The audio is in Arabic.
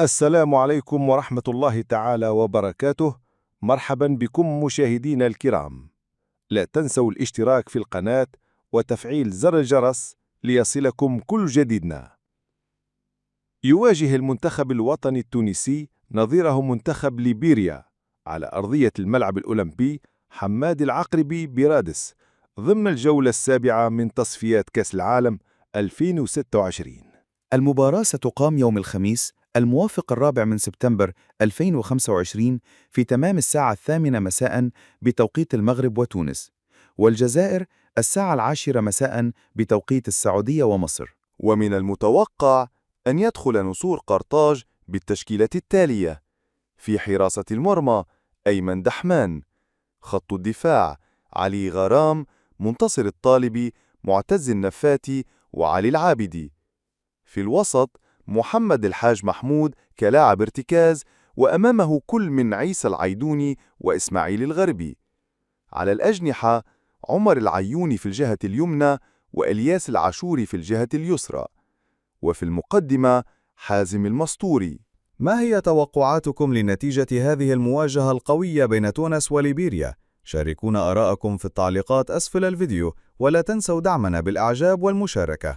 السلام عليكم ورحمة الله تعالى وبركاته. مرحبا بكم مشاهدينا الكرام. لا تنسوا الاشتراك في القناة وتفعيل زر الجرس ليصلكم كل جديدنا. يواجه المنتخب الوطني التونسي نظيره منتخب ليبيريا على أرضية الملعب الأولمبي حماد العقربي برادس ضمن الجولة السابعة من تصفيات كأس العالم 2026. المباراة ستقام يوم الخميس الموافق 4 سبتمبر 2025 في تمام الساعة 8 مساء بتوقيت المغرب وتونس، والجزائر الساعة 10 مساء بتوقيت السعودية ومصر. ومن المتوقع أن يدخل نسور قرطاج بالتشكيلة التالية: في حراسة المرمى أيمن دحمان، خط الدفاع علي غرام، منتصر الطالبي، معتز النفاتي، وعلي العابدي. في الوسط محمد الحاج محمود كلاعب ارتكاز، وأمامه كل من عيسى العيدوني وإسماعيل الغربي. على الأجنحة عمر العيوني في الجهة اليمنى وإلياس العاشوري في الجهة اليسرى. وفي المقدمة حازم المسطوري. ما هي توقعاتكم لنتيجة هذه المواجهة القوية بين تونس وليبيريا؟ شاركونا آراءكم في التعليقات أسفل الفيديو، ولا تنسوا دعمنا بالإعجاب والمشاركة.